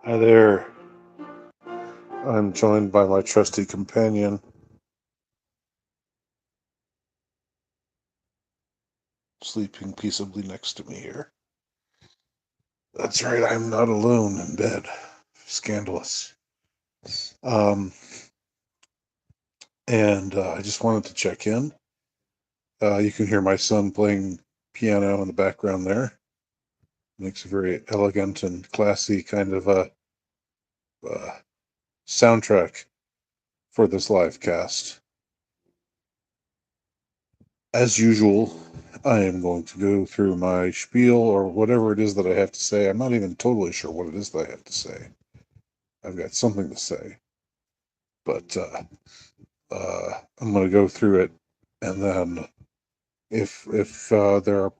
Hi there. I'm joined by my trusty companion, sleeping peaceably next to me here. That's right, I'm not alone in bed. Scandalous. Um, and I just wanted to check in. You can hear my son playing piano in the background there. Makes a very elegant and classy kind of a soundtrack for this live cast. As usual, I am going to go through my spiel or whatever it is that I have to say. I'm not even totally sure what it is that I have to say. I've got something to say, but I'm going to go through it, and then if there are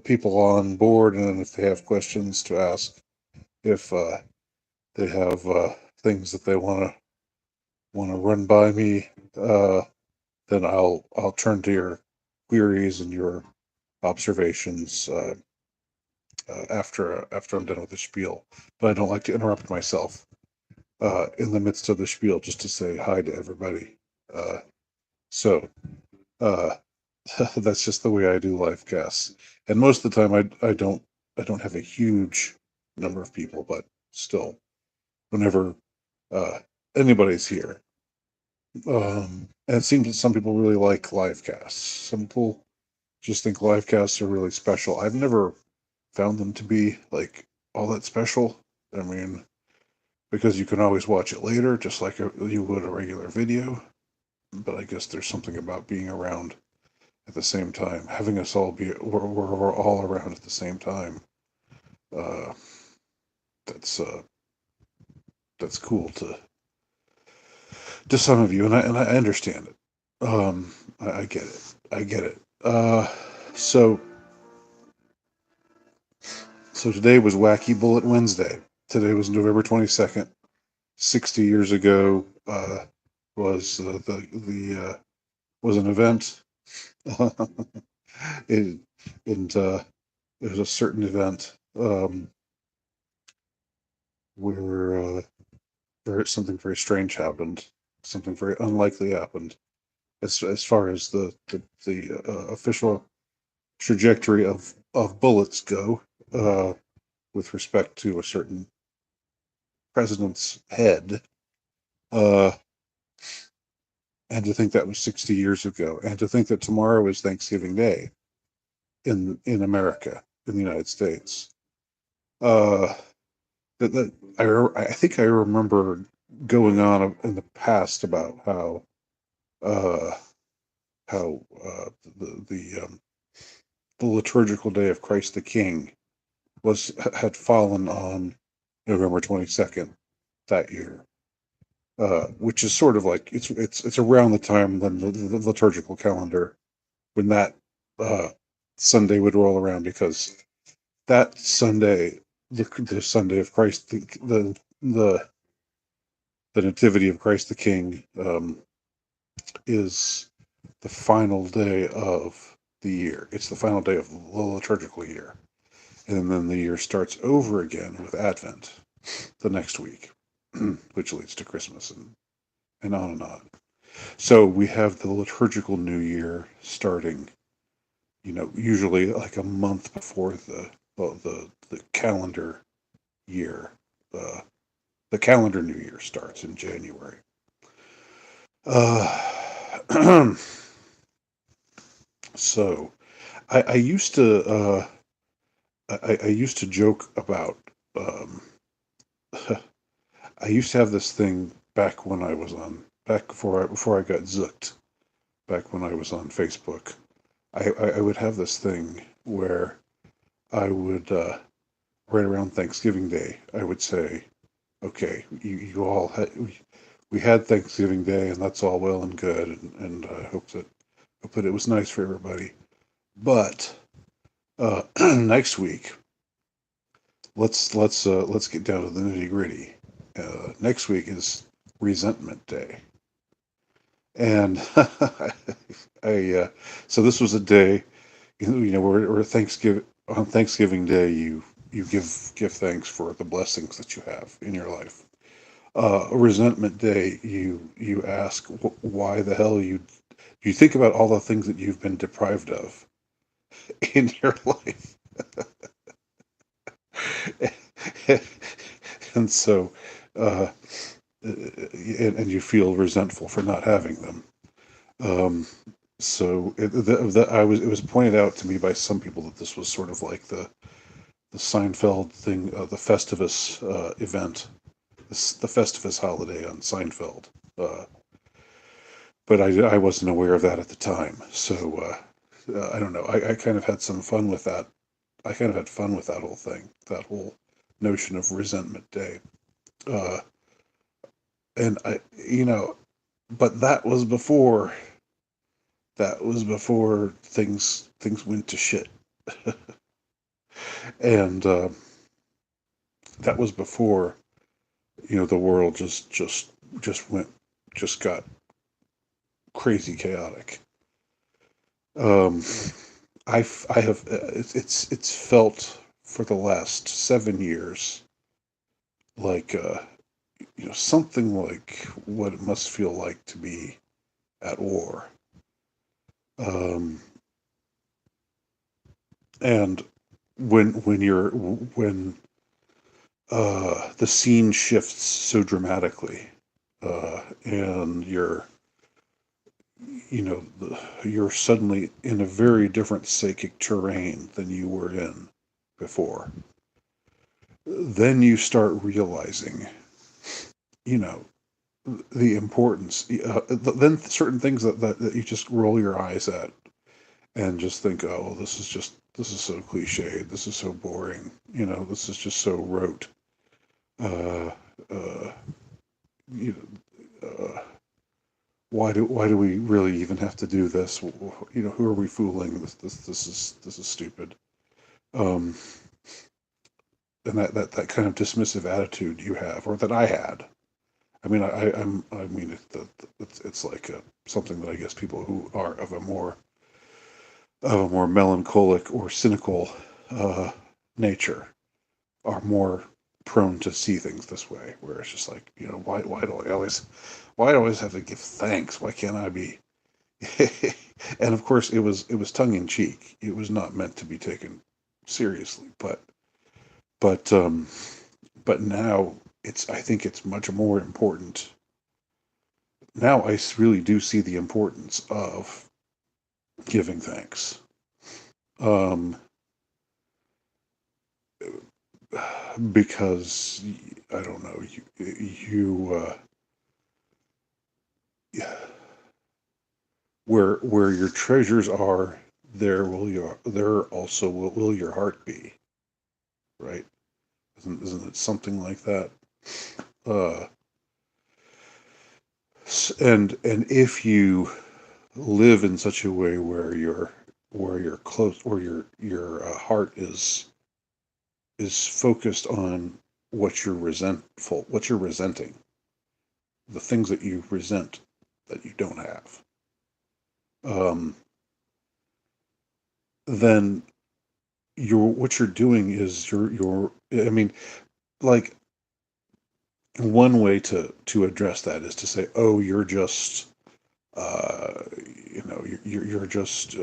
people on board, and if they have questions to ask, if they have things that they want to run by me, uh, then I'll turn to your queries and your observations after I'm done with the spiel. But I don't like to interrupt myself in the midst of the spiel just to say hi to everybody. Uh, so uh, that's just the way I do live casts. And most of the time, I don't have a huge number of people, but still, whenever uh, anybody's here, and it seems that some people really like live casts. Some people just think live casts are really special. I've never found them to be like all that special. I mean, because you can always watch it later, just like you would a regular video. But I guess there's something about being around at the same time, having us all be we're all around at the same time. Uh, that's that's cool to some of you, and I understand it. I get it. I get it. So so today was Wacky Bullet Wednesday. Today was November 22nd. 60 years ago was the was an event. it and It was a certain event where something very strange happened. Something very unlikely happened as far as the official trajectory of bullets go, with respect to a certain president's head. Uh, and to think that was 60 years ago, and to think that tomorrow is Thanksgiving Day in America, in the United States. Uh, that I think I remember going on in the past about uh, how the liturgical day of Christ the King was had fallen on November 22nd that year, which is sort of like it's around the time when the liturgical calendar, when that uh, Sunday would roll around, because that Sunday, the Sunday of Christ, the the Nativity of Christ the King, is the final day of the year. It's the final day of the liturgical year. And then the year starts over again with Advent the next week, which leads to Christmas and on and on. So we have the liturgical new year starting, usually like a month before the calendar year. Uh, the calendar new year starts in January. Uh, so I used to I used to joke about um, I used to have this thing back when I was on back before I got zooked, back when I was on Facebook. I would have this thing where I would right around Thanksgiving Day I would say, okay, you all we had Thanksgiving Day, and that's all well and good, and I hope that it was nice for everybody. But next week, let's get down to the nitty gritty. Next week is Resentment Day, and I so this was a day, where Thanksgiving on Thanksgiving Day, you give thanks for the blessings that you have in your life. Resentment Day, you ask why the hell you think about all the things that you've been deprived of in your life. And so, uh, and you feel resentful for not having them. Um, so it was pointed out to me by some people that this was sort of like the Seinfeld thing, the Festivus event, the Festivus holiday on Seinfeld. Uh, but I wasn't aware of that at the time. So I don't know. I kind of had some fun with that. I kind of had fun with that whole thing, that whole notion of Resentment Day. Uh, and but that was before things went to shit, and that was before the world just went just got crazy chaotic. Um, I have it's felt for the last 7 years like something like what it must feel like to be at war. Um, and when the scene shifts so dramatically, and you're suddenly in a very different psychic terrain than you were in before. Then you start realizing, you know, the importance. Then certain things that you just roll your eyes at and just think, oh, well, this is so cliche. This is so boring. This is just so rote. Uh, uh, you why do we really even have to do this? Who are we fooling? This is stupid. Um, and that kind of dismissive attitude you have, or that I had. I mean, I mean, it's like something that I guess people who are of a more melancholic or cynical uh, nature are more prone to see things this way, where it's just like, why do I always have to give thanks? Why can't I be? And of course, it was tongue in cheek. It was not meant to be taken seriously, but but now I think it's much more important. Now I really do see the importance of giving thanks. Um, because I don't know, where your treasures are, there also will your heart be, right? Isn't it something like that? Uh, and if you live in such a way where you're close, or your heart is focused on what you're resenting, the things that you resent that you don't have, um, then what you're doing is you're I mean, like, one way to address that is to say, oh, you're just uh, you're just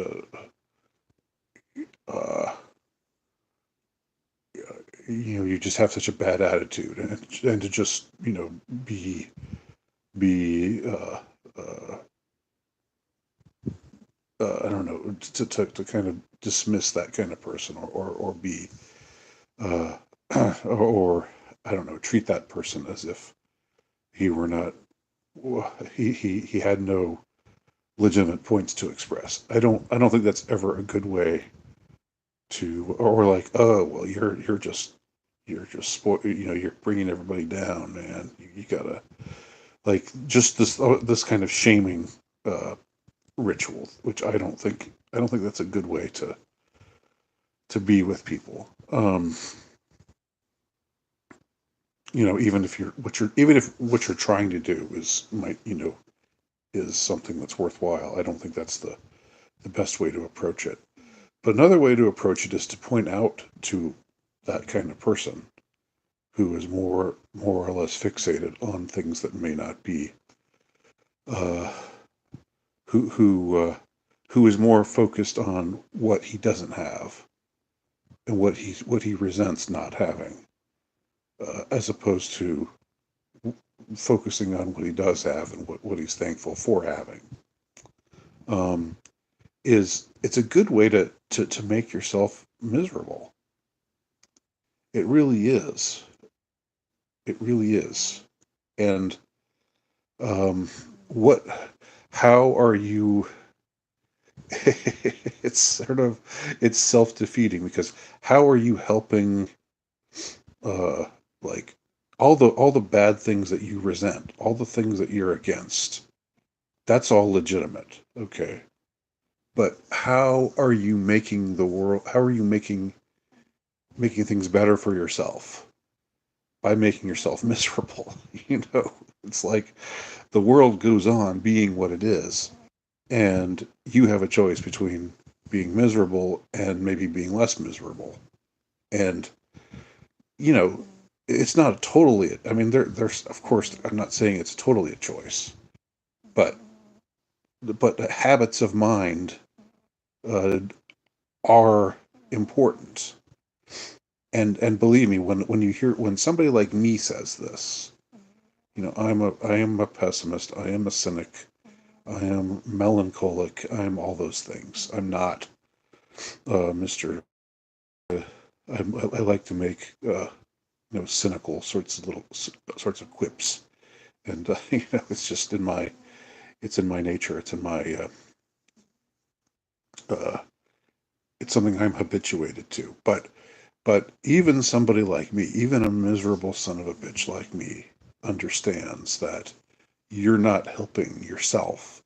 uh, you just have such a bad attitude, and to just be uh, I don't know, to kind of dismiss that kind of person, or be uh, or I don't know, treat that person as if he were not he had no legitimate points to express. I don't think that's ever a good way to, or like, oh, well, you're just you're bringing everybody down, man. You gotta, like, just this kind of shaming uh, ritual, which I don't think that's a good way to be with people. Even if what you're trying to do is something that's worthwhile, I don't think that's the best way to approach it. But another way to approach it is to point out to that kind of person who is more or less fixated on things that may not be, uh, who who uh, who is more focused on what he doesn't have and what he resents not having, as opposed to focusing on what he does have and what he's thankful for having. Um, it's a good way to make yourself miserable. It really is. It really is. And um, what? How are you? It's sort of it's self-defeating because how are you helping? Uh, like all the bad things that you resent, all the things that you're against. That's all legitimate. Okay. But how are you making the world? How are you making things better for yourself by making yourself miserable? It's like the world goes on being what it is, and you have a choice between being miserable and maybe being less miserable. And you know, it's not a totally. I mean, there's of course. I'm not saying it's totally a choice, but habits of mind uh, are important. And believe me, when you hear when somebody like me says this, I am a pessimist. I am a cynic. I am melancholic. I am all those things. I'm not Mr. I like to make cynical sorts of quips, and it's just it's in my nature. Uh, it's something I'm habituated to. But even somebody like me, even a miserable son of a bitch like me, understands that you're not helping yourself.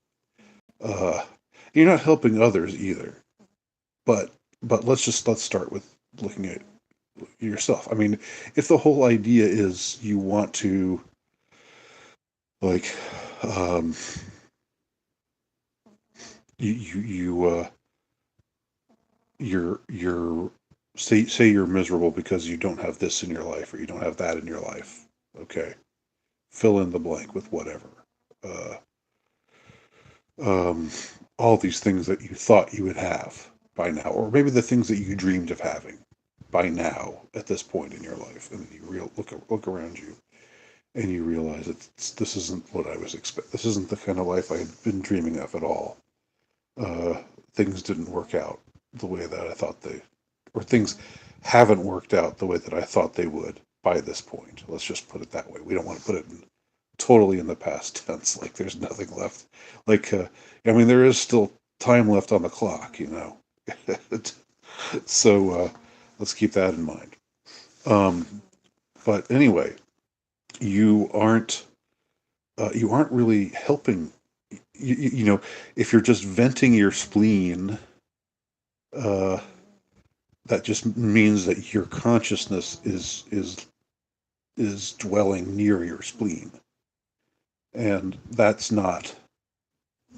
Uh, you're not helping others either. But let's start with looking at yourself. I mean, if the whole idea is you want to like um, you you're say you're miserable because you don't have this in your life or you don't have that in your life. Okay, fill in the blank with whatever. Uh, um, all these things that you thought you would have by now, or maybe the things that you dreamed of having by now at this point in your life, and you look around you and you realize that this isn't what I was expect. This isn't the kind of life I had been dreaming of at all. Uh, Things didn't work out the way that I thought or things haven't worked out the way that I thought they would by this point. Let's just put it that way. We don't want to put it totally in the past tense, like there's nothing left. Like, I mean, there is still time left on the clock, so let's keep that in mind. Um, but anyway, you you aren't really helping. If you're just venting your spleen, uh, that just means that your consciousness is dwelling near your spleen, and that's not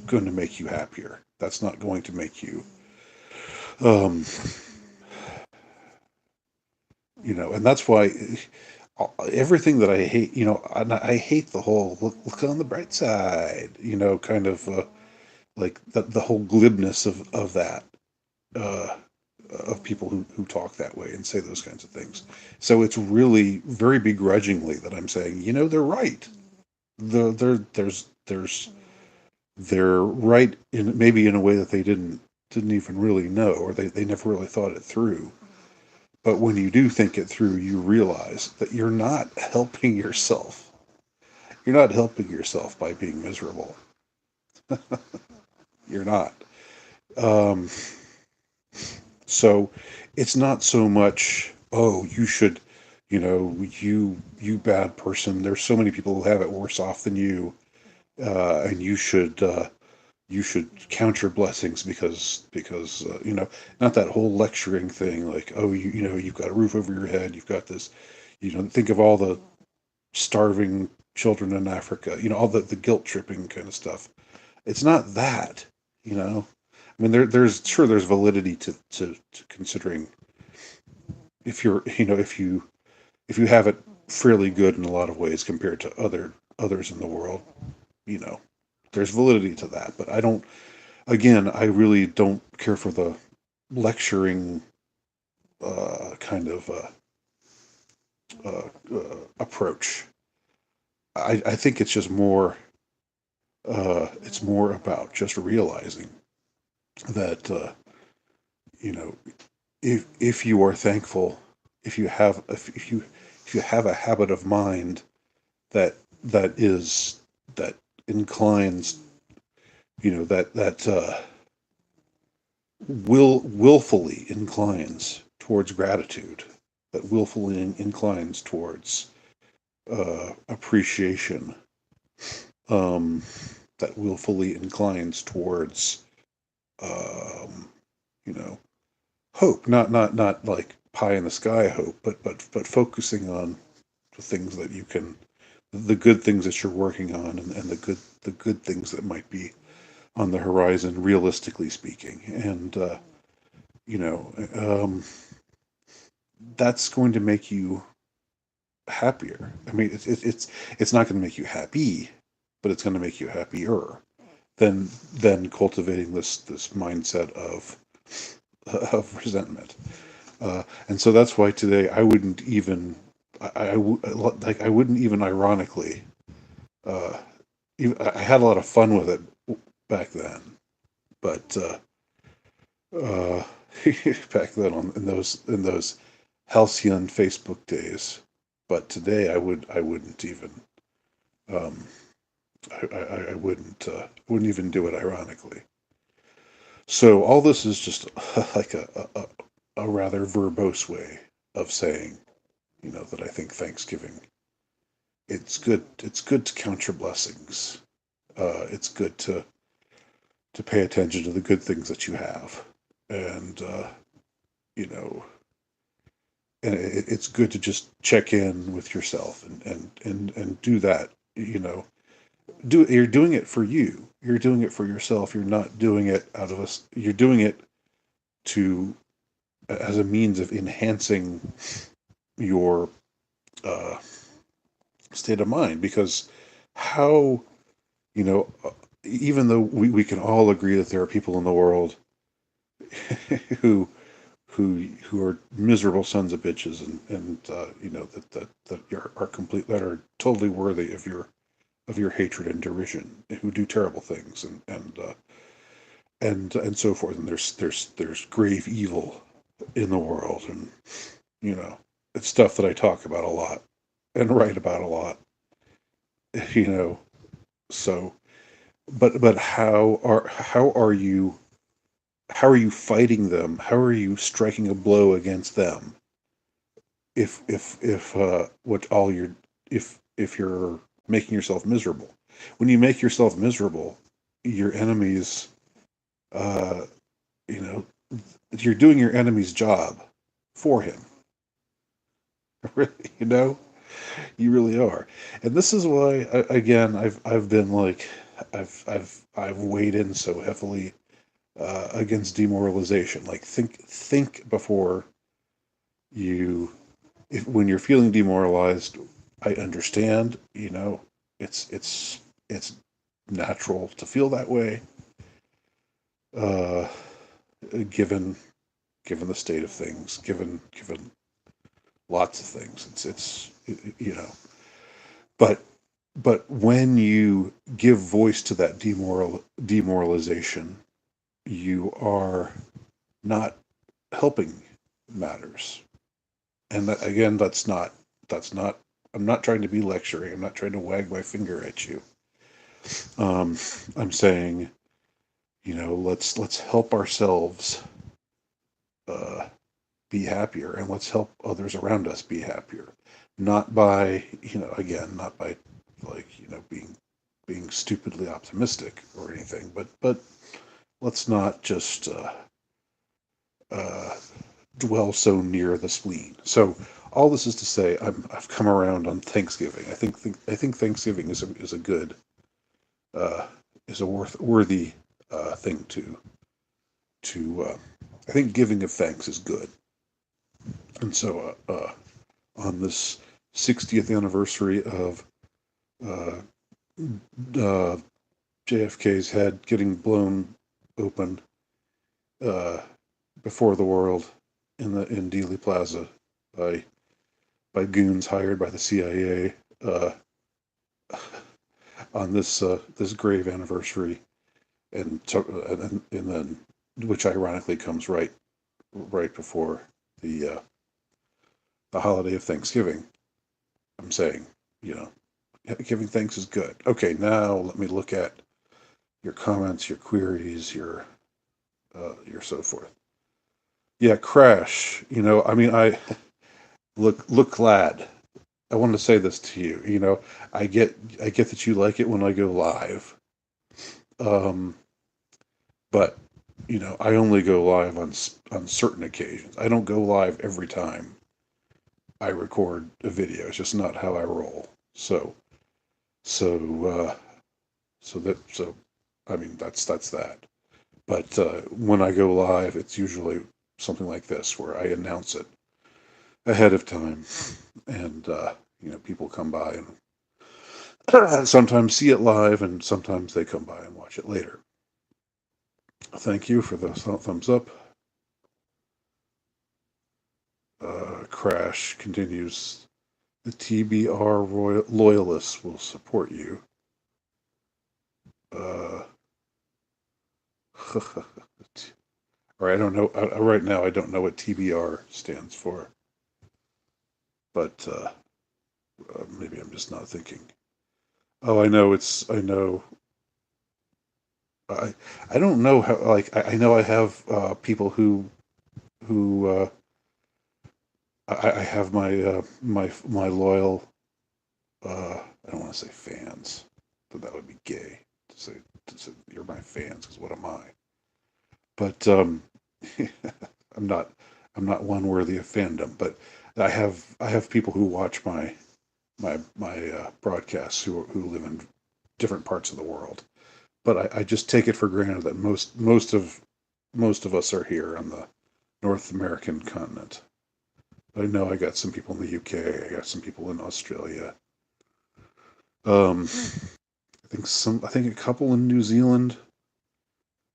going to make you happier. That's not going to make you, um, and that's why everything that I hate, and I hate the whole look on the bright side, kind of like the whole glibness of that. Uh, of people who talk that way and say those kinds of things. So it's really very begrudgingly that I'm saying, they're right. There's they're right in maybe in a way that they didn't even really know, or they never really thought it through. But when you do think it through, you realize that you're not helping yourself. You're not helping yourself by being miserable. You're not. Um, So it's not so much, oh, you should, you bad person. There's so many people who have it worse off than you, and you should count your blessings because not that whole lecturing thing like, oh, you've got a roof over your head, you've got this, think of all the starving children in Africa, all the guilt tripping kind of stuff. It's not that, you know. I mean, there's validity to considering, if you're, if you have it fairly good in a lot of ways compared to others in the world, you know, there's validity to that. But I don't. Again, I really don't care for the lecturing kind of approach. I think it's just more. It's more about just realizing that you know, if you are thankful, if you have a habit of mind that that is that inclines, that willfully inclines towards gratitude, that willfully inclines towards appreciation, um, that willfully inclines towards um, you know hope, not like pie in the sky hope, but focusing on the things that you can, the good things that you're working on, and the good things that might be on the horizon, realistically speaking, and you know, that's going to make you happier. I mean, it's not going to make you happy, but it's going to make you happier than cultivating this mindset of resentment. And so that's why today I wouldn't even I wouldn't even ironically uh, I had a lot of fun with it back then, but uh, back then in those halcyon Facebook days. But today I wouldn't even um, I wouldn't even do it ironically. So all this is just like a rather verbose way of saying, that I think Thanksgiving, it's good to count your blessings. It's good to pay attention to the good things that you have, and you know and it's good to just check in with yourself and do that. You're doing it for you, you're doing it for yourself, you're not doing it out of us, you're doing it to as a means of enhancing your uh, state of mind, because how, you know even though we can all agree that there are people in the world who who are miserable sons of bitches, and that are complete, that are totally worthy of your hatred and derision, who do terrible things, and so forth, and there's grave evil in the world, and you know it's stuff that I talk about a lot and write about a lot. you know so but how are you fighting them? How are you striking a blow against them if what all you're if you're making yourself miserable? When you make yourself miserable, your enemies, uh, you know, you're doing your enemy's job for him. Really, you really are. And this is why, again, I've been like, I've weighed in so heavily against demoralization. Like, think before you, if when you're feeling demoralized. I understand, it's natural to feel that way, uh, given given the state of things, given lots of things. But when you give voice to that demoralization, you are not helping matters. And that, again, that's not. I'm not trying to be lecturing. I'm not trying to wag my finger at you. Um, I'm saying, let's help ourselves uh, be happier, and let's help others around us be happier. Not by, again, not by like, being stupidly optimistic or anything, but let's not just uh, dwell so near the spleen. So all this is to say, I've come around on Thanksgiving. I think Thanksgiving is a good uh, is a worthy thing to. I think giving of thanks is good. And so on this 60th anniversary of uh, uh, JFK's head getting blown open uh, before the world in Dealey Plaza by goons hired by the CIA on this grave anniversary, and then which ironically comes right before the holiday of Thanksgiving. I'm saying, you know, giving thanks is good. Okay, now let me look at your comments, your queries, your so forth. Yeah, Crash. I mean, I look glad. I want to say this to you. I get that you like it when I go live. Um, but I only go live on certain occasions. I don't go live every time I record a video. It's just not how I roll. So uh, so I mean that's that. But when I go live, it's usually something like this where I announce it ahead of time, and people come by and sometimes see it live, and sometimes they come by and watch it later. Thank you for the thumbs up. Crash continues. The TBR loyalists will support you. Uh, or I don't know. Right now, I don't know what TBR stands for, but maybe I'm just not thinking. Oh, I know. I know. I I don't know how. Like I know I have people who I have my loyal. I don't want to say fans, but that would be gay to say you're my fans. Because what am I? But I'm not I'm not one worthy of fandom. But I have people who watch my broadcasts who live in different parts of the world. But I just take it for granted that most of us are here on the North American continent. I know I got some people in the UK. I got some people in Australia. I think a couple in New Zealand.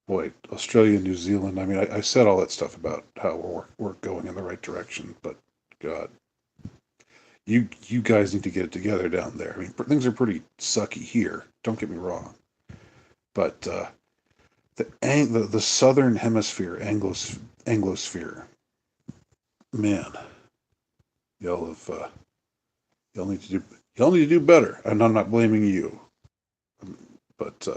Boy, Australia and New Zealand. I mean, I said all that stuff about how we're going in the right direction, but God, you guys need to get it together down there. I mean, things are pretty sucky here. Don't get me wrong, but the southern hemisphere, Anglosphere, man, y'all have y'all need to do y'all need to do better. And I'm not blaming you, but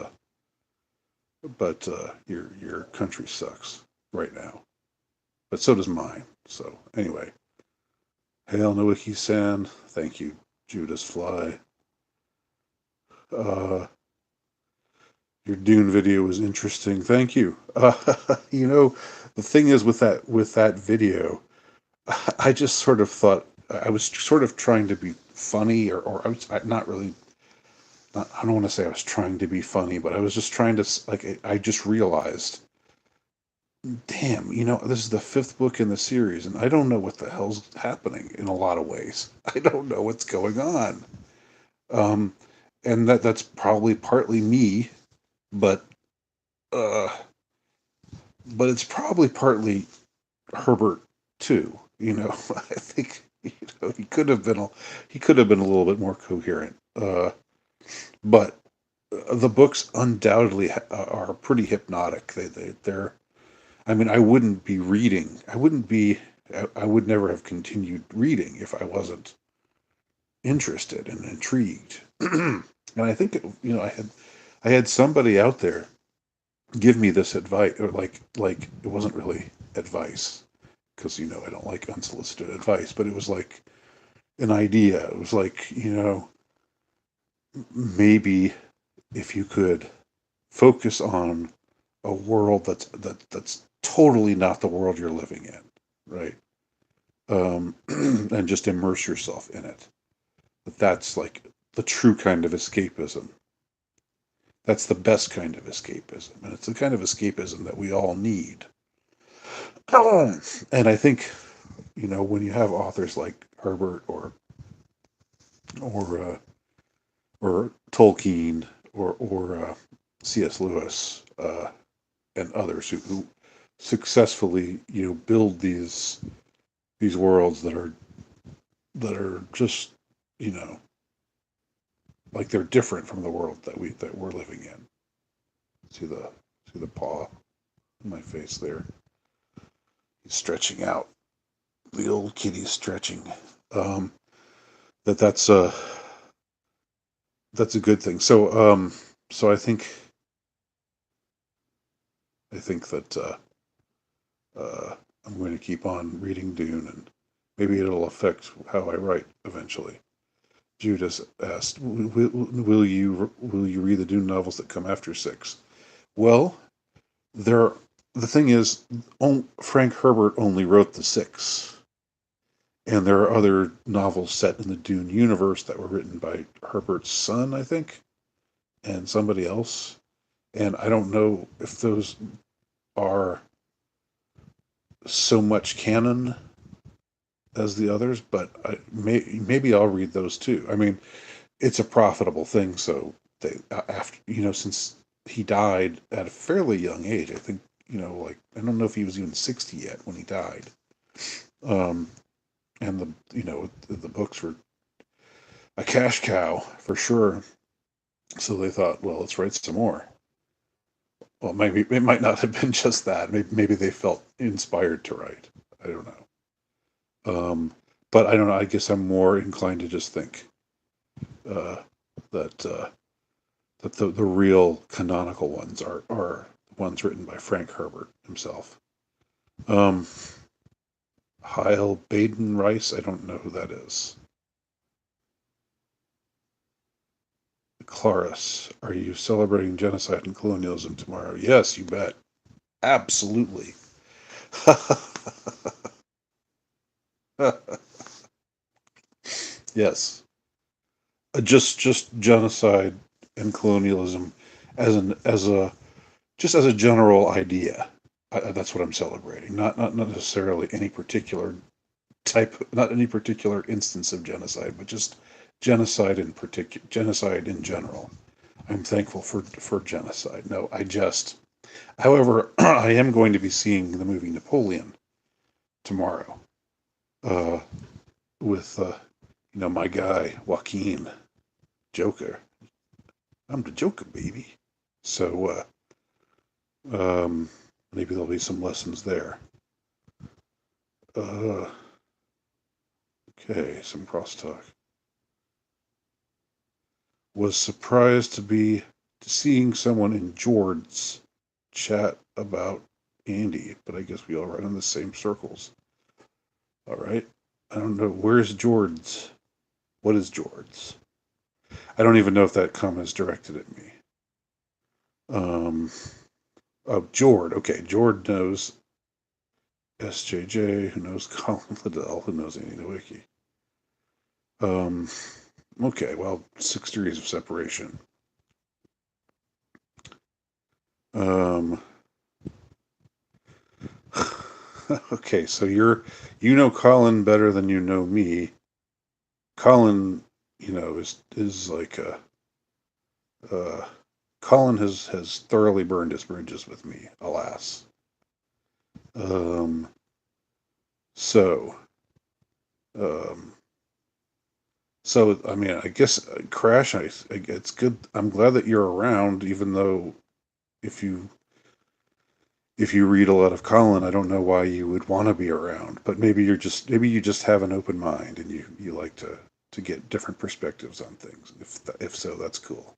your country sucks right now. But so does mine. So anyway, hail Noiki-san. Thank you, Judas Fly. Uh, your Dune video was interesting. Thank you. The thing is with that video, I just sort of thought I was sort of trying to be funny, or I was not really. I don't want to say I was trying to be funny, but I was just trying to like. I just realized, damn, this is the fifth book in the series, and I don't know what the hell's happening in a lot of ways. I don't know what's going on. Um, and that's probably partly me, but uh, it's probably partly Herbert too. I think he could have been a little bit more coherent. But the books undoubtedly are pretty hypnotic. They're. I mean, I wouldn't be reading. I wouldn't be. I would never have continued reading if I wasn't interested and intrigued. And I think I had somebody out there give me this advice, or like it wasn't really advice, because I don't like unsolicited advice, but it was like an idea. It was like, maybe if you could focus on a world that's totally not the world you're living in, right? And just immerse yourself in it. That's like the true kind of escapism. That's the best kind of escapism, and it's the kind of escapism that we all need. And I think when you have authors like Herbert or or Tolkien or C.S. Lewis and others who successfully build these worlds that are just you know like they're different from the world that we're living in. See the paw in my face there. He's stretching out. The old kitty's stretching. Um, that's a good thing. So I think that I'm going to keep on reading Dune, and maybe it'll affect how I write eventually. Judas asked, "Will you read the Dune novels that come after six?" Well, there. The thing is, Frank Herbert only wrote the six, and there are other novels set in the Dune universe that were written by Herbert's son, I think, and somebody else. And I don't know if those are so much canon as the others, but maybe I'll read those too. I mean, it's a profitable thing, so after since he died at a fairly young age, I think like I don't know if he was even 60 yet when he died. Um, and the books were a cash cow for sure. So they thought, well, let's write some more. Well, maybe it might not have been just that. Maybe they felt inspired to write. I don't know. But I don't know. I guess I'm more inclined to just think uh, that that the real canonical ones are the ones written by Frank Herbert himself. Um, Heil Baden Rice. I don't know who that is. Claris, are you celebrating genocide and colonialism tomorrow? Yes, you bet. Absolutely. Yes. Just genocide and colonialism as a just as a general idea. That's what I'm celebrating. Not necessarily any particular not any particular instance of genocide, but just genocide in general. I'm thankful for genocide. No, I just. However, I am going to be seeing the movie Napoleon tomorrow uh, with my guy Joaquin Joker. I'm the Joker, baby. So maybe there'll be some lessons there. Uh, okay, some crosstalk. Was surprised to be seeing someone in Jord's chat about Andy, but I guess we all run in the same circles. All right. I don't know. Where's Jord's? What is Jord's? I don't even know if that comment is directed at me. Oh, Jord. Okay, Jord knows SJJ, who knows Colin Liddell, who knows Andy Nowicki. Um, okay, well, 6 degrees of separation. Um, okay, so you know Colin better than you know me. Colin, is like uh, Colin has thoroughly burned his bridges with me, alas. Um, so, um, so I mean, I guess Crash. It's good. I'm glad that you're around, even though if you if you read a lot of Colin, I don't know why you would want to be around. But maybe you just have an open mind and you like to get different perspectives on things. If so, that's cool.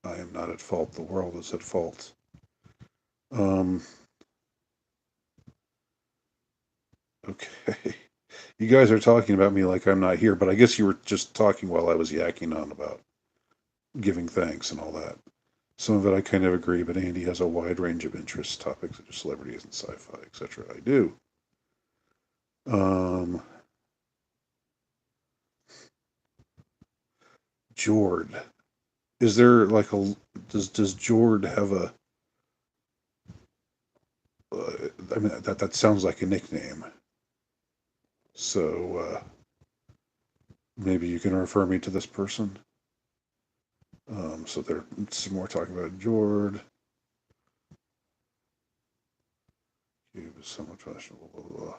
I am not at fault. The world is at fault. Um, okay. You guys are talking about me like I'm not here, but I guess you were just talking while I was yakking on about giving thanks and all that. Some of it I kind of agree, but Andy has a wide range of interests, topics such as celebrities and sci-fi, etc. I do. Um, Jord, is there like a does Jord have a I mean, that sounds like a nickname. So maybe you can refer me to this person. So there's some more talking about Jord. He was so much fashionable. Blah, blah, blah.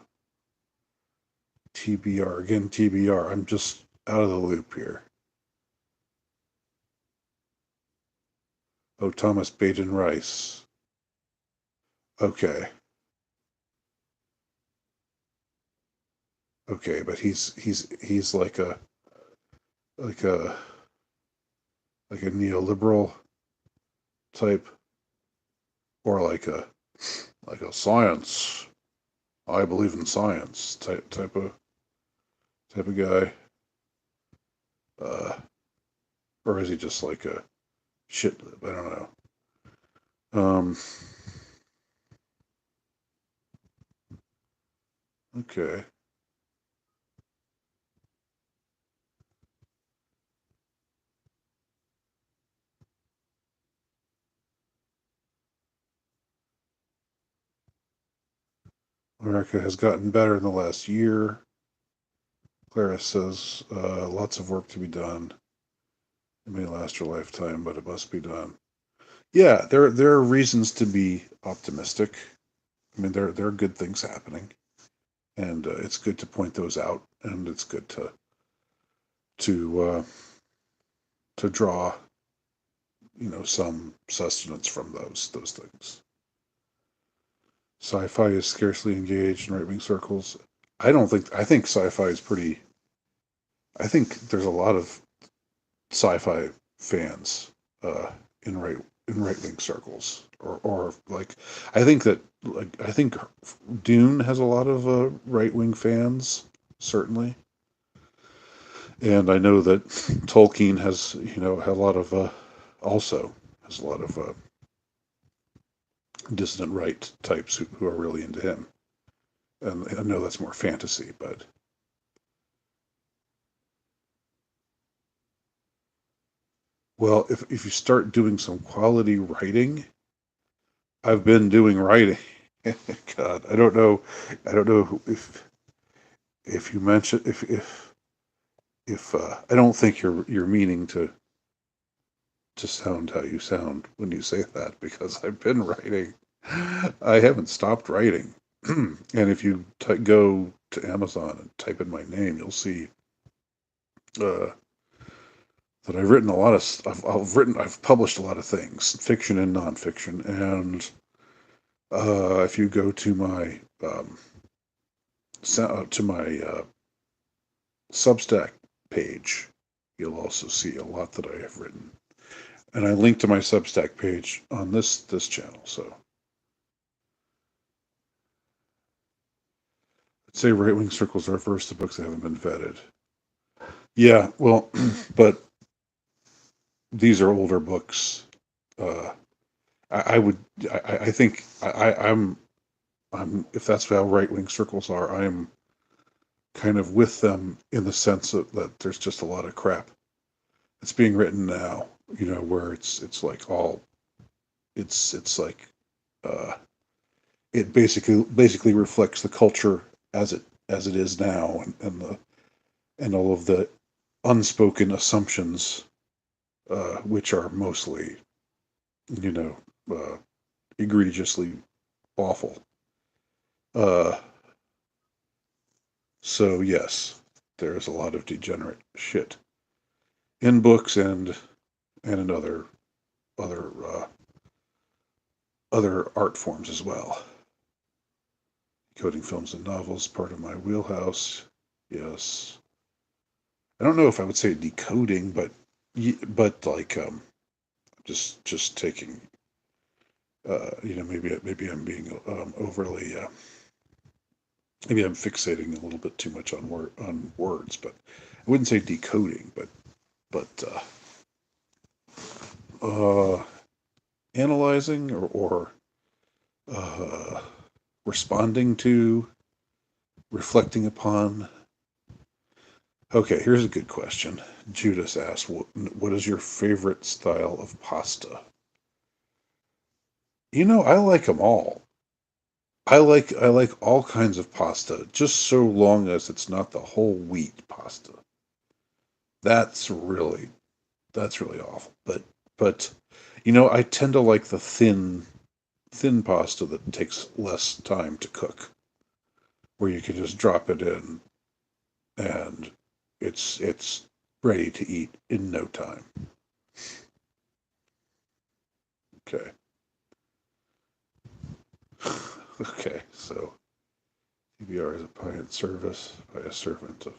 TBR again. TBR. I'm just out of the loop here. Oh, Thomas Baden Rice. Okay. Okay, but he's like a like a neoliberal type, or like a science. I believe in science type of guy. Uh, or is he just like a shit lib? I don't know. Um, okay. America has gotten better in the last year. Clara says lots of work to be done. It may last your lifetime, but it must be done. Yeah, there are reasons to be optimistic. I mean, there are good things happening, and it's good to point those out, and it's good to to draw some sustenance from those things. Sci-fi is scarcely engaged in right-wing circles. I think sci-fi is pretty. I think there's a lot of sci-fi fans uh, in right-wing circles, or like I think Dune has a lot of right-wing fans, certainly, and I know that Tolkien has had a lot of also has a lot of dissident right types who are really into him, and I know that's more fantasy, but well, if you start doing some quality writing, I've been doing writing. God, I don't know if you mention if I don't think you're meaning to sound how you sound when you say that, because I've been writing. I haven't stopped writing. And if you go to Amazon and type in my name, you'll see uh, that I've written a lot of. I've published a lot of things, fiction and nonfiction. And if you go to my to my Substack page, you'll also see a lot that I have written. And I link to my Substack page on this channel. So I'd say right wing circles are averse to books that haven't been vetted. Yeah, well, but these are older books. Uh, I would, I think, I'm, if that's how right wing circles are, I'm kind of with them in the sense that there's just a lot of crap that's being written now. Where it's like all, it's like, uh, it basically reflects the culture as it is now, and all of the unspoken assumptions, which are mostly, you know, uh, egregiously awful. Uh, so yes, there's a lot of degenerate shit in books and in other other art forms as well. Coding films and novels, part of my wheelhouse. Yes, I don't know if I would say decoding, but like just taking maybe I'm being overly maybe I'm fixating a little bit too much on words, but I wouldn't say decoding, but uh, analyzing or uh, responding to, reflecting upon. Okay, here's a good question. Judas asked, "What is your favorite style of pasta?" I like them all. I like all kinds of pasta, just so long as it's not the whole wheat pasta. That's really that's really awful. But I tend to like the thin pasta that takes less time to cook, where you can just drop it in and it's ready to eat in no time. Okay. Okay. So TBR is a appliance service by a servant of.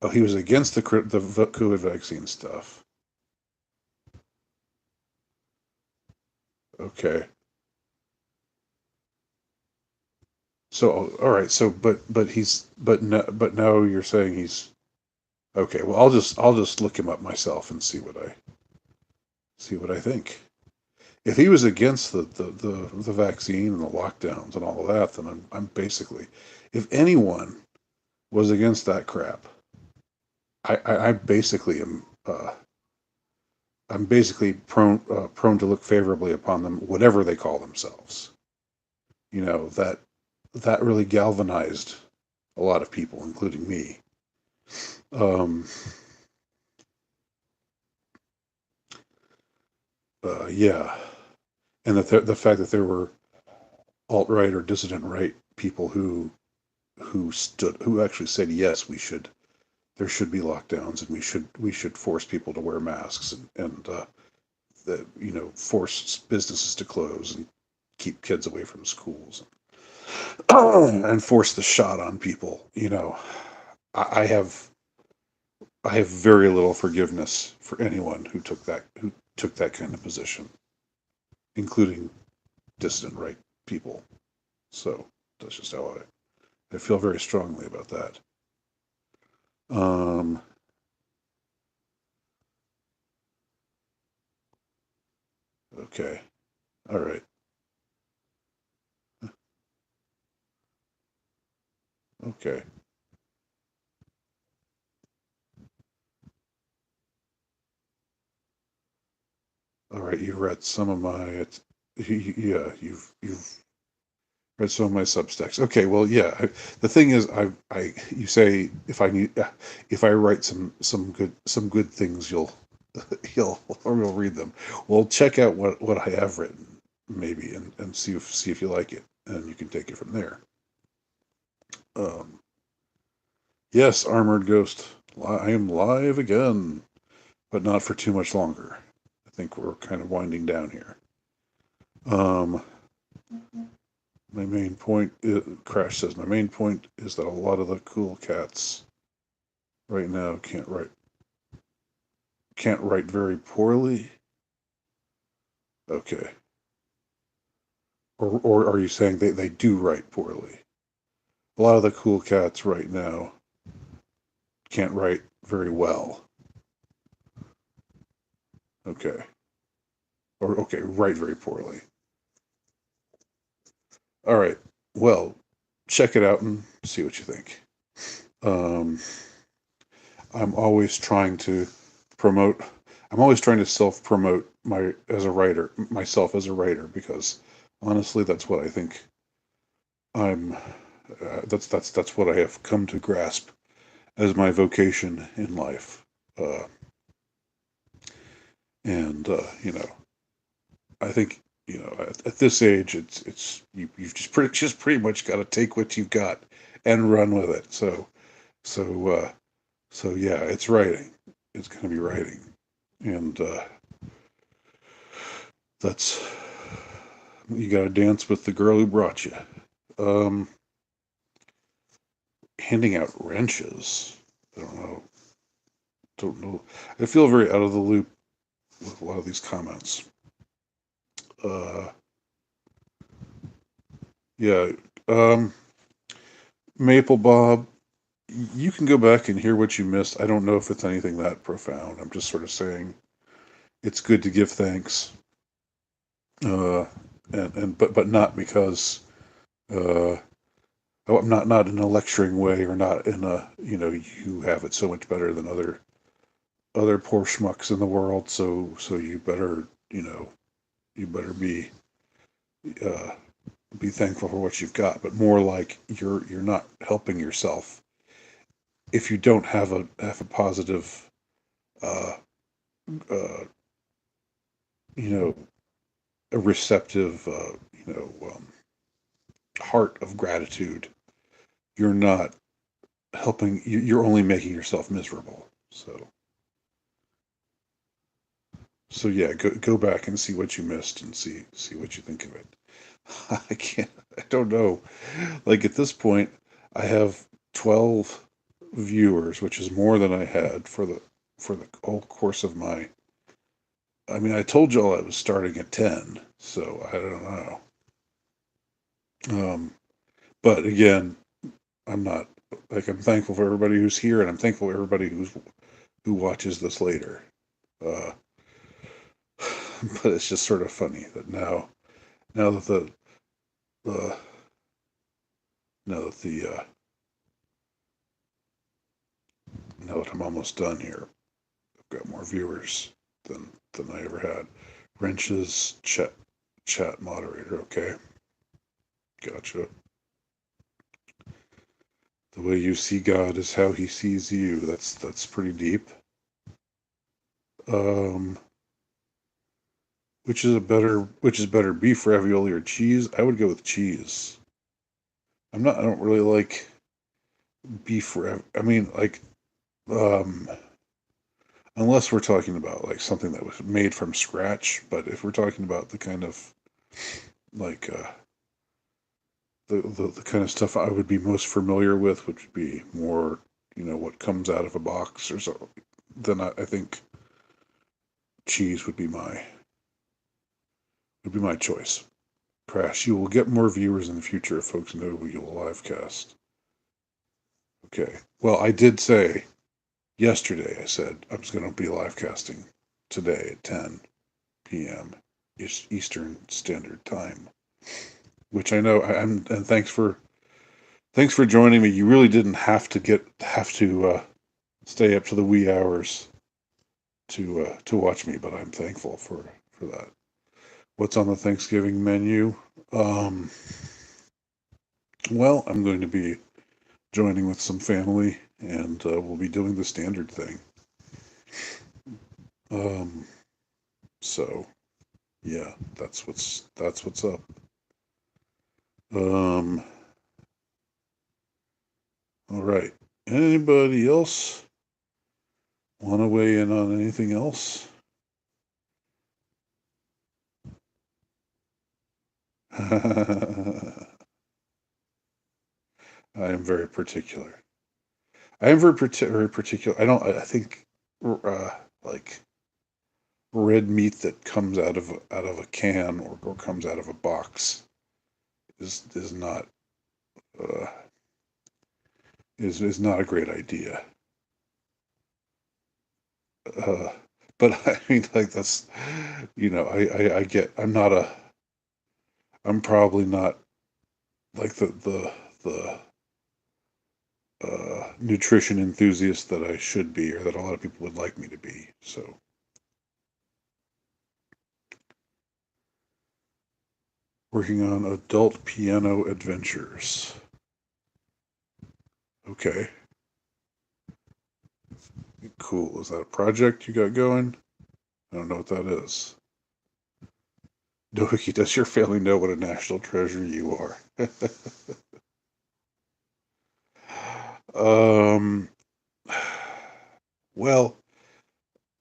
Oh, he was against the COVID vaccine stuff. Okay. So all right. So but now you're saying he's okay. Well, I'll just look him up myself and see what I think. If he was against the vaccine and the lockdowns and all of that, then I'm basically, if anyone was against that crap, I basically am I'm basically prone to look favorably upon them, whatever they call themselves. That really galvanized a lot of people, including me. Um, yeah, and the fact that there were alt right or dissident right people who actually said yes, there should be lockdowns and we should force people to wear masks and force businesses to close and keep kids away from schools and force the shot on people. I have I have very little forgiveness for anyone who took that kind of position, including dissident right people. So that's just how I feel very strongly about that. Um, okay, all right, okay, all right. You've read some of my yeah. You've read some of my Substacks. Okay, well, yeah. The thing is, you say if I write some good things, you'll read them. Well, check out what I have written, maybe, and see if you like it, and you can take it from there. Um, yes, Armored Ghost, I am live again, but not for too much longer. I think we're kind of winding down here. Um, my main point, Crash says, my main point is that a lot of the cool cats right now can't write very poorly. Okay. Or are you saying they do write poorly? A lot of the cool cats right now can't write very well. Okay. Or okay, write very poorly. All right. Well, check it out and see what you think. Um, I'm always trying to promote. I'm always trying to self promote myself as a writer, because honestly, that's what I think I'm. That's what I have come to grasp as my vocation in life. Uh, and I think at this age, you've just pretty much got to take what you've got and run with it. So so yeah, it's writing. It's going to be writing, and that's you got to dance with the girl who brought you. Um, Handing out wrenches. I don't know. Don't know. I feel very out of the loop with a lot of these comments. Uh, yeah. Um, Maple Bob, you can go back and hear what you missed. I don't know if it's anything that profound. I'm just sort of saying it's good to give thanks, uh, but not because uh, not in a lecturing way, or not in a you have it so much better than other poor schmucks in the world. So you better be uh, be thankful for what you've got, but more like you're not helping yourself if you don't have a positive, uh, uh, you know, a receptive, heart of gratitude. You're not helping. You're only making yourself miserable. So yeah, go back and see what you missed and see what you think of it. I can't. I don't know. Like at this point, I have 12 viewers, which is more than I had for the whole course of my. I mean, I told y'all I was starting at 10, so I don't know. But again, I'm not like I'm thankful for everybody who's here, and I'm thankful for everybody who watches this later. Uh, but it's just sort of funny that now that the now that the now that I'm almost done here, I've got more viewers than I ever had. Wrench's chat moderator. Okay, gotcha. The way you see God is how He sees you. That's pretty deep. Um, which is better, beef ravioli or cheese? I would go with cheese. I don't really like beef I mean, like, um, unless we're talking about like something that was made from scratch. But if we're talking about the kind of like the kind of stuff I would be most familiar with, which would be more, what comes out of a box or so, then I think cheese would be my choice. Crash, you will get more viewers in the future if folks know you will livecast. Okay. Well, I did say yesterday, I said I was going to be live casting today at 10 p.m. Eastern Standard Time, which I know. And thanks for joining me. You really didn't have to stay up to the wee hours to watch me, but I'm thankful for that. What's on the Thanksgiving menu? Um, well, I'm going to be joining with some family, and we'll be doing the standard thing. Um, so yeah, that's what's up. Um, all right. Anybody else want to weigh in on anything else? I am very particular. I am very particular. I don't. I think like red meat that comes out of a can or comes out of a box is not uh, is not a great idea. Uh, but I mean, like that's I get. I'm probably not like the nutrition enthusiast that I should be, or that a lot of people would like me to be. So, working on adult piano adventures. Okay, cool. Is that a project you got going? I don't know what that is. Doki, does your family know what a national treasure you are? um, well,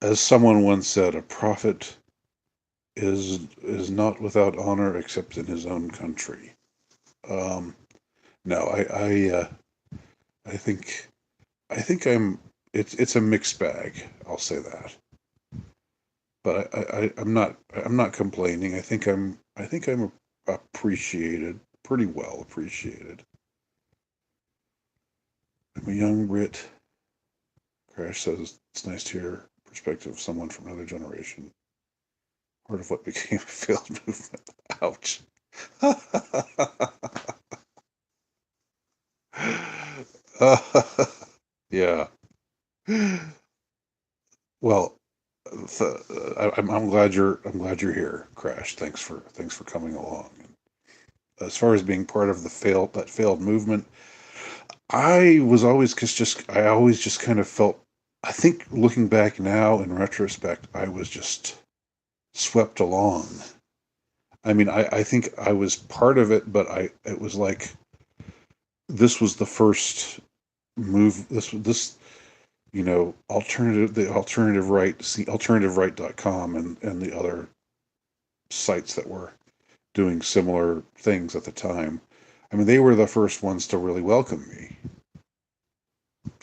as someone once said, a prophet is not without honor except in his own country. Um, no, I think I'm. It's a mixed bag. I'll say that, but I'm not complaining. I think I'm appreciated, pretty well appreciated. I'm a young Brit. Crash says it's nice to hear perspective of someone from another generation. Part of what became a failed movement. Ouch. Yeah. Well, I'm glad you're here, Crash. Thanks for coming along. as far as being part of that failed movement, I was always I always just kind of felt. I think looking back now in retrospect, I was just swept along. I mean, I think I was part of it, but it was like this was the first move. This the alternative right, see alternativeright.com and the other sites that were doing similar things at the time. I mean, they were the first ones to really welcome me.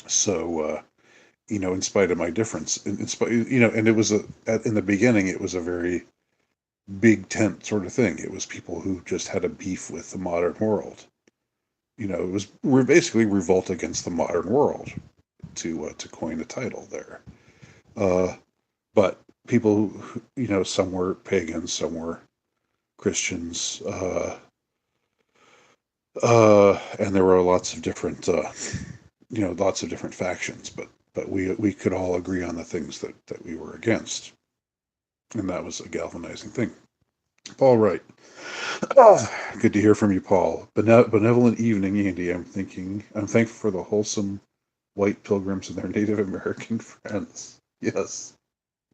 So, in spite of my difference, in spite, and it was in the beginning, it was a very big tent sort of thing. It was people who just had a beef with the modern world. We're basically revolt against the modern world, to coin the title there. Uh, but people who, some were pagans, some were Christians, and there were lots of different factions. But we could all agree on the things that we were against, and that was a galvanizing thing. Paul Wright. Good to hear from you, Paul. Benevolent evening, Andy. I'm thankful for the wholesome white pilgrims and their Native American friends. Yes,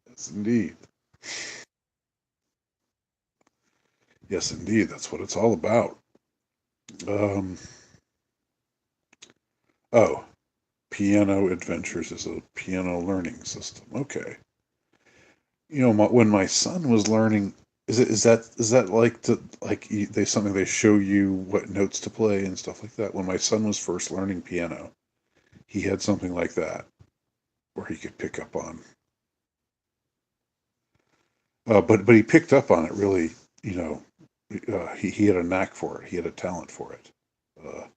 yes, indeed. Yes, indeed. That's what it's all about. Um, oh, Piano Adventures is a piano learning system. Okay. When my son was learning, is that like something they show you what notes to play and stuff like that? When my son was first learning piano, he had something like that where he could pick up on. But he picked up on it really. You know, he had a knack for it. He had a talent for it. Uh,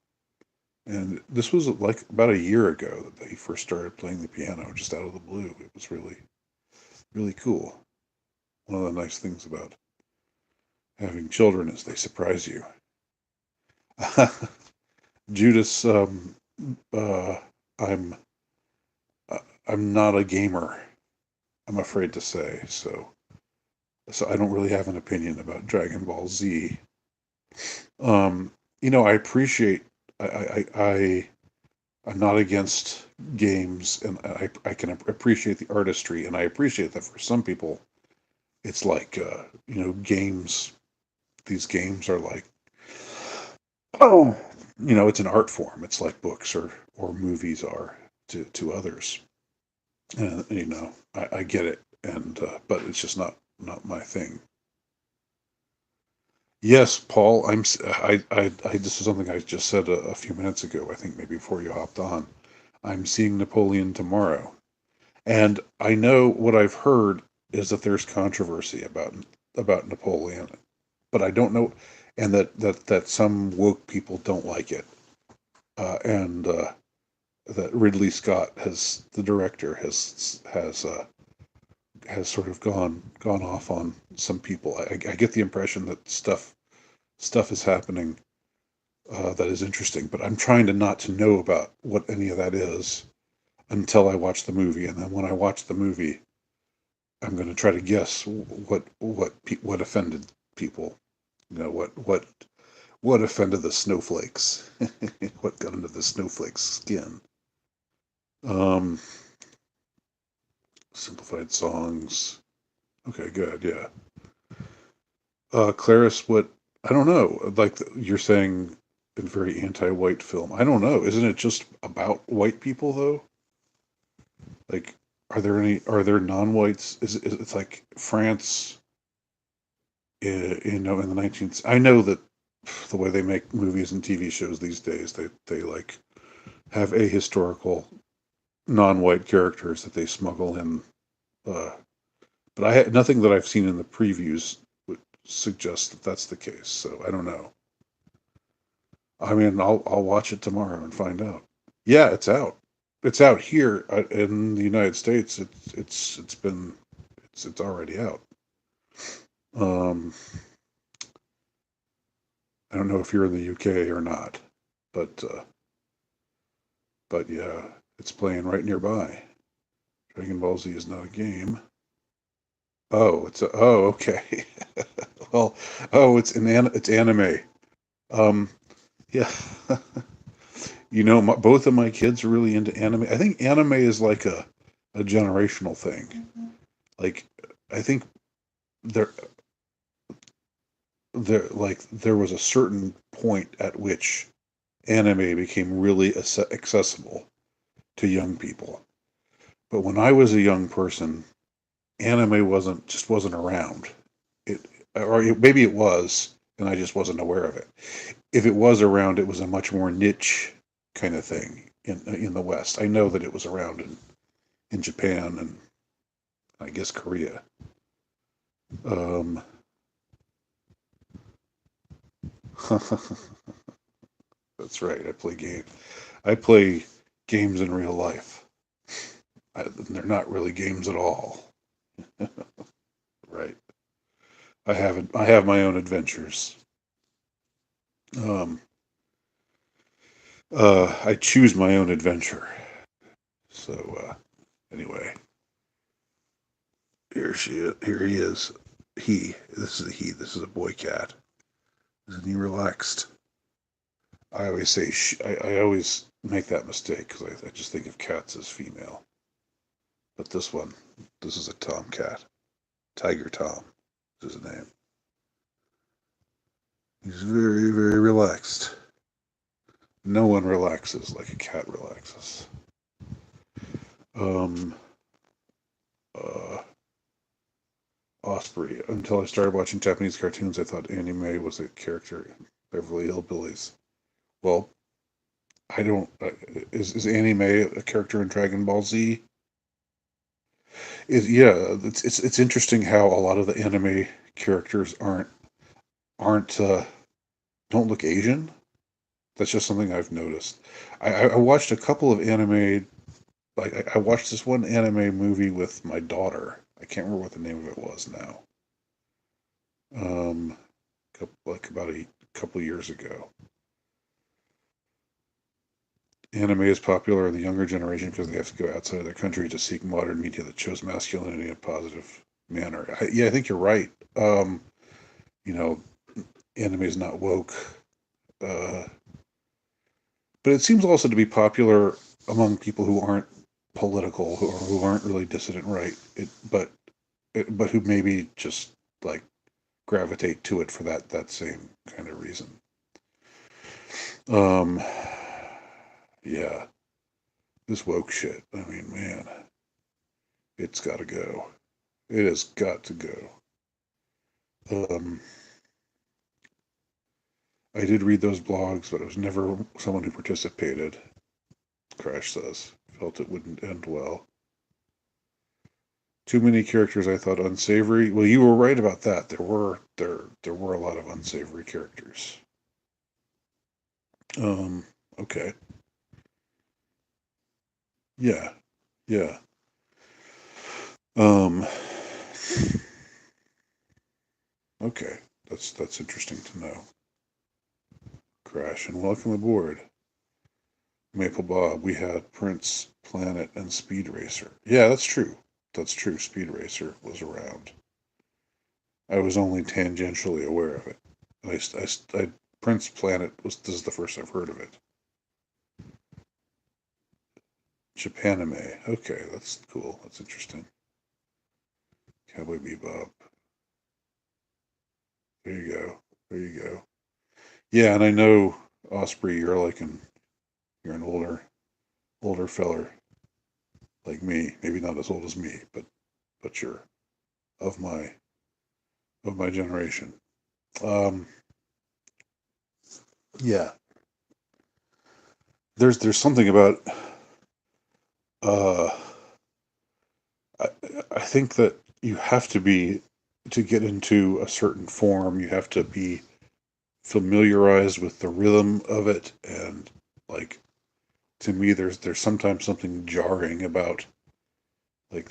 and this was like about a year ago that he first started playing the piano, just out of the blue. It was really, really cool. One of the nice things about having children is they surprise you. Judas, uh, I'm I'm not a gamer. I'm afraid to say so. I don't really have an opinion about Dragon Ball Z. Um, I appreciate. I'm not against games, and I can appreciate the artistry, and I appreciate that for some people, it's like games. These games are like, oh, it's an art form. It's like books or movies are to others. And I get it, and but it's just not my thing. Yes, Paul. This is something I just said a few minutes ago. I think maybe before you hopped on. I'm seeing Napoleon tomorrow, and I know what I've heard is that there's controversy about Napoleon, but I don't know, and that some woke people don't like it, and that Ridley Scott, the director, has sort of gone off on some people. I get the impression that stuff is happening that is interesting, but I'm trying to not to know about what any of that is until I watch the movie, and then when I watch the movie, I'm going to try to guess what offended people. What offended the snowflakes? What got under the snowflake's skin? Um, Simplified songs. Okay, good. Yeah. Clarice, what? I don't know. Like you're saying, a very anti-white film. I don't know. Isn't it just about white people though? Like, Are there non-whites? It's like France? In the 19th. I know that the way they make movies and TV shows these days, they like have ahistorical non-white characters that they smuggle in. Uh, but I had nothing that I've seen in the previews would suggest that that's the case. So I don't know. I mean, I'll watch it tomorrow and find out. Yeah, it's out. It's out here in the United States. It's already out. Um, I don't know if you're in the UK or not, but yeah, it's playing right nearby. Dragon Ball Z is not a game. Oh, okay. Well, it's it's anime. Um, yeah. Both of my kids are really into anime. I think anime is like a generational thing. Like, I think there, there was a certain point at which anime became really accessible to young people. But when I was a young person, anime wasn't around. It maybe it was, and I just wasn't aware of it. If it was around, it was a much more niche kind of thing in the West. I know that it was around in Japan and I guess Korea. Um, that's right. I play games in real life. They're not really games at all. Right. I have my own adventures. Um, I choose my own adventure. So anyway, here he is. This is a he. This is a boy cat. Isn't he relaxed? I always say I always make that mistake because I just think of cats as female. But this is a tomcat. Tiger Tom is his name. He's very, very relaxed. No one relaxes like a cat relaxes. Um, uh, Osprey. Until I started watching Japanese cartoons, I thought anime was a character in Beverly Hillbillies. Well, I don't. Is anime a character in Dragon Ball Z? Yeah, it's interesting how a lot of the anime characters aren't don't look Asian. That's just something I've noticed. I watched a couple of anime. Like I watched this one anime movie with my daughter. I can't remember what the name of it was now. Um, like about a couple years ago. Anime is popular in the younger generation because they have to go outside of their country to seek modern media that shows masculinity in a positive manner. Yeah, I think you're right. You know, anime is not woke, uh, but it seems also to be popular among people who aren't political or who aren't really dissident right. But who maybe just like gravitate to it for that same kind of reason. Um, yeah, this woke shit. I mean, man, it's got to go. It has got to go. Um, I did read those blogs, but I was never someone who participated. Crash says, felt it wouldn't end well. Too many characters I thought unsavory. Well, you were right about that. There were a lot of unsavory characters. Um, okay. Yeah. Yeah. Um, okay. That's interesting to know. Crash and welcome aboard. Maple Bob, we had Prince, Planet, and Speed Racer. Yeah, that's true. That's true. Speed Racer was around. I was only tangentially aware of it. Prince Planet was this is the first I've heard of it. Japanime. Okay, that's cool. That's interesting. Cowboy Bebop. There you go. There you go. Yeah, and I know Osprey. You're an older feller like me. Maybe not as old as me, but you're of my generation. Um, yeah, there's something about uh, I, I think that you have to be to get into a certain form. You have to be familiarized with the rhythm of it, and like to me, there's sometimes something jarring about like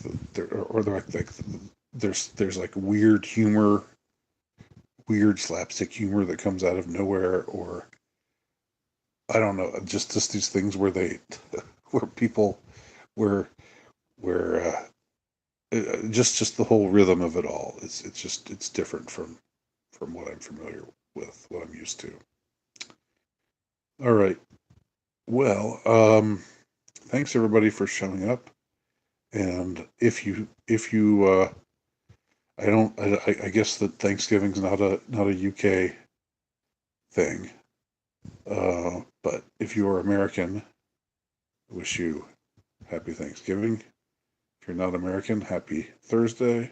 there's like weird slapstick humor that comes out of nowhere, or I don't know, just these things where they where people where where just the whole rhythm of it all. It's different from what I'm familiar with, what I'm used to. All right. Well, thanks everybody for showing up. And I guess that Thanksgiving's not a UK thing. But if you are American, I wish you happy Thanksgiving. If you're not American, happy Thursday.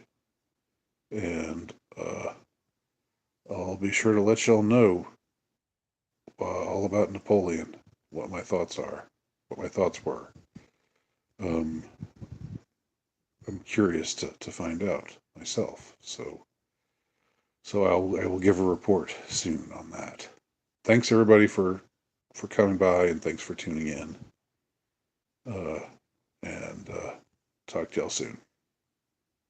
And I'll be sure to let y'all know all about Napoleon, what my thoughts are, what my thoughts were. Um, I'm curious to find out myself. So I will give a report soon on that. Thanks everybody for coming by, and thanks for tuning in. And talk to y'all soon.